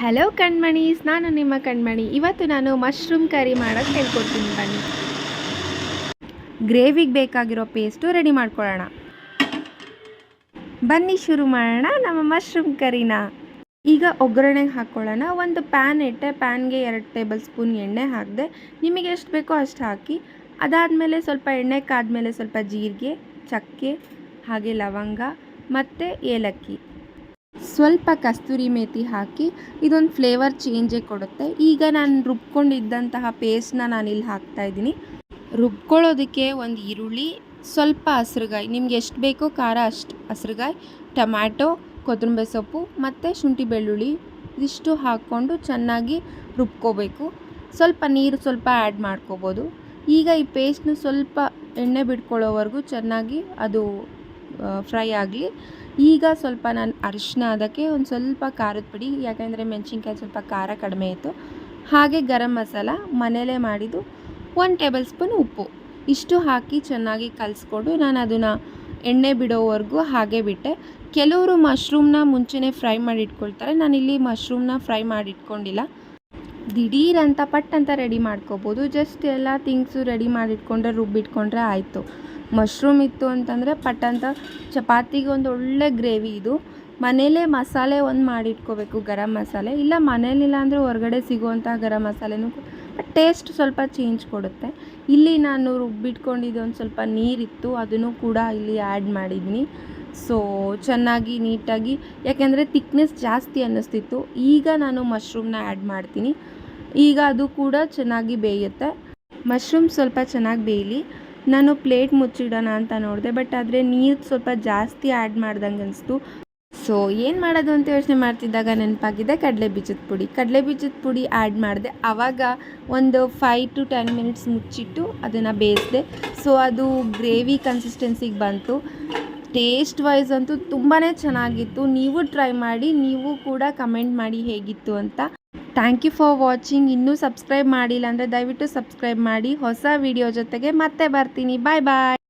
Hello ಕಣ್ಮಣೀಸ್, ನಾನು ನಿಮ್ಮ ಕಣ್ಮಣಿ. ಇವತ್ತು ನಾನು ಮಶ್ರೂಮ್ ಕರಿ ಮಾಡೋಕ್ಕೆ ಹೇಳ್ಕೊಡ್ತೀನಿ ಬನ್ನಿ. ಗ್ರೇವಿಗೆ ಬೇಕಾಗಿರೋ ಪೇಸ್ಟು ರೆಡಿ ಮಾಡ್ಕೊಳ್ಳೋಣ. ಬನ್ನಿ ಶುರು ಮಾಡೋಣ ನಮ್ಮ ಮಶ್ರೂಮ್ ಕರಿನ. ಈಗ ಒಗ್ಗರಣೆಗೆ ಹಾಕ್ಕೊಳ್ಳೋಣ. ಒಂದು ಪ್ಯಾನ್ ಇಟ್ಟೆ, ಪ್ಯಾನ್ಗೆ 2 ಟೇಬಲ್ ಸ್ಪೂನ್ ಎಣ್ಣೆ ಹಾಕಿದೆ. ನಿಮಗೆ ಎಷ್ಟು ಬೇಕೋ ಅಷ್ಟು ಹಾಕಿ. ಅದಾದಮೇಲೆ ಸ್ವಲ್ಪ ಎಣ್ಣೆ ಕಾದ್ಮೇಲೆ ಸ್ವಲ್ಪ ಜೀರಿಗೆ, ಚಕ್ಕೆ, ಹಾಗೆ ಲವಂಗ ಮತ್ತು ಏಲಕ್ಕಿ, ಸ್ವಲ್ಪ ಕಸ್ತೂರಿ ಮೇಥಿ ಹಾಕಿ ಇದೊಂದು ಫ್ಲೇವರ್ ಚೇಂಜೇ ಕೊಡುತ್ತೆ. ಈಗ ನಾನು ರುಬ್ಕೊಂಡಿದ್ದಂತಹ ಪೇಸ್ಟ್ನ ನಾನಿಲ್ಲಿ ಹಾಕ್ತಾಯಿದ್ದೀನಿ. ರುಬ್ಕೊಳ್ಳೋದಕ್ಕೆ ಒಂದು ಈರುಳ್ಳಿ, ಸ್ವಲ್ಪ ಹಸ್ರುಗಾಯಿ, ನಿಮ್ಗೆ ಎಷ್ಟು ಬೇಕೋ ಖಾರ ಅಷ್ಟು ಹಸ್ರುಗಾಯಿ, ಟೊಮ್ಯಾಟೊ, ಕೊತ್ತಂಬರಿ ಸೊಪ್ಪು ಮತ್ತು ಶುಂಠಿ ಬೆಳ್ಳುಳ್ಳಿ ಇದಿಷ್ಟು ಹಾಕ್ಕೊಂಡು ಚೆನ್ನಾಗಿ ರುಬ್ಕೋಬೇಕು. ಸ್ವಲ್ಪ ನೀರು ಸ್ವಲ್ಪ ಆ್ಯಡ್ ಮಾಡ್ಕೋಬೋದು. ಈಗ ಈ ಪೇಸ್ಟ್ನ ಸ್ವಲ್ಪ ಎಣ್ಣೆ ಬಿಟ್ಕೊಳ್ಳೋವರೆಗೂ ಚೆನ್ನಾಗಿ ಅದು ಫ್ರೈ ಆಗಲಿ. ಈಗ ಸ್ವಲ್ಪ ನಾನು ಅರಿಶಿನ, ಅದಕ್ಕೆ ಒಂದು ಸ್ವಲ್ಪ ಖಾರದ ಪುಡಿ, ಯಾಕೆಂದರೆ ಮೆಣಸಿನ್ಕಾಯಿ ಸ್ವಲ್ಪ ಖಾರ ಕಡಿಮೆ ಇತ್ತು, ಹಾಗೆ ಗರಂ ಮಸಾಲ ಮನೇಲೇ ಮಾಡಿದ್ದು 1 ಟೇಬಲ್ ಸ್ಪೂನ್ ಉಪ್ಪು, ಇಷ್ಟು ಹಾಕಿ ಚೆನ್ನಾಗಿ ಕಲಿಸ್ಕೊಂಡು ನಾನು ಅದನ್ನು ಎಣ್ಣೆ ಬಿಡೋವರೆಗೂ ಹಾಗೆ ಬಿಟ್ಟೆ. ಕೆಲವರು ಮಶ್ರೂಮ್ನ ಮುಂಚೆನೇ ಫ್ರೈ ಮಾಡಿ ಇಟ್ಕೊಳ್ತಾರೆ. ನಾನಿಲ್ಲಿ ಮಶ್ರೂಮ್ನ ಫ್ರೈ ಮಾಡಿ ಇಟ್ಕೊಂಡಿಲ್ಲ. ದಿಢೀರಂತ ಪಟ್ಟಂತ ರೆಡಿ ಮಾಡ್ಕೋಬೋದು. ಜಸ್ಟ್ ಎಲ್ಲ ಥಿಂಗ್ಸು ರೆಡಿ ಮಾಡಿಟ್ಕೊಂಡ್ರೆ ರುಬ್ಬಿಟ್ಕೊಂಡ್ರೆ ಆಯಿತು. ಮಶ್ರೂಮ್ ಇತ್ತು ಅಂತಂದರೆ ಪಟ್ಟಂತ ಚಪಾತಿಗೆ ಒಂದು ಒಳ್ಳೆ ಗ್ರೇವಿ. ಇದು ಮನೇಲೇ ಮಸಾಲೆ ಒಂದು ಮಾಡಿಟ್ಕೋಬೇಕು, ಗರಂ ಮಸಾಲೆ. ಇಲ್ಲ ಮನೇಲಿಲ್ಲ ಅಂದರೆ ಹೊರಗಡೆ ಸಿಗುವಂಥ ಗರಂ ಮಸಾಲೆನೂ ಟೇಸ್ಟ್ ಸ್ವಲ್ಪ ಚೇಂಜ್ ಕೊಡುತ್ತೆ. ಇಲ್ಲಿ ನಾನು ರುಬ್ಬಿಟ್ಕೊಂಡಿದ್ದು ಒಂದು ಸ್ವಲ್ಪ ನೀರಿತ್ತು, ಅದನ್ನು ಕೂಡ ಇಲ್ಲಿ ಆ್ಯಡ್ ಮಾಡಿದ್ದೀನಿ. ಸೊ ಚೆನ್ನಾಗಿ ನೀಟಾಗಿ, ಯಾಕೆಂದರೆ ತಿಕ್ನೆಸ್ ಜಾಸ್ತಿ ಅನ್ನಿಸ್ತಿತ್ತು. ಈಗ ನಾನು ಮಶ್ರೂಮ್ನ ಆ್ಯಡ್ ಮಾಡ್ತೀನಿ. ಈಗ ಅದು ಕೂಡ ಚೆನ್ನಾಗಿ ಬೇಯುತ್ತೆ. ಮಶ್ರೂಮ್ ಸ್ವಲ್ಪ ಚೆನ್ನಾಗಿ ಬೇಯಲಿ. ನಾನು ಪ್ಲೇಟ್ ಮುಚ್ಚಿಡೋಣ ಅಂತ ನೋಡಿದೆ, ಬಟ್ ಆದರೆ ನೀರು ಸ್ವಲ್ಪ ಜಾಸ್ತಿ ಆ್ಯಡ್ ಮಾಡ್ದಂಗೆ ಅನಿಸ್ತು. ಸೊ ಏನು ಮಾಡೋದು ಅಂತ ಯೋಚನೆ ಮಾಡ್ತಿದ್ದಾಗ ನೆನಪಾಗಿದೆ ಕಡಲೆ ಬೀಜದ ಪುಡಿ ಆ್ಯಡ್ ಮಾಡಿದೆ. ಆವಾಗ ಒಂದು 5 to 10 ಮಿನಿಟ್ಸ್ ಮುಚ್ಚಿಟ್ಟು ಅದನ್ನು ಬೇಯಿಸಿದೆ. ಸೊ ಅದು ಗ್ರೇವಿ ಕನ್ಸಿಸ್ಟೆನ್ಸಿಗೆ ಬಂತು. ಟೇಸ್ಟ್ ವೈಸ್ ಅಂತೂ ತುಂಬಾ ಚೆನ್ನಾಗಿತ್ತು. ನೀವು ಟ್ರೈ ಮಾಡಿ, ನೀವು ಕೂಡ ಕಮೆಂಟ್ ಮಾಡಿ ಹೇಗಿತ್ತು ಅಂತ. Thank you for watching. ಇನ್ನೂ ಸಬ್ಸ್ಕ್ರೈಬ್ ಮಾಡಿಲ್ಲ ಅಂದರೆ ದಯವಿಟ್ಟು ಸಬ್ಸ್ಕ್ರೈಬ್ ಮಾಡಿ. ಹೊಸ ವಿಡಿಯೋ ಜೊತೆಗೆ ಮತ್ತೆ ಬರ್ತೀನಿ. ಬಾಯ್ ಬಾಯ್.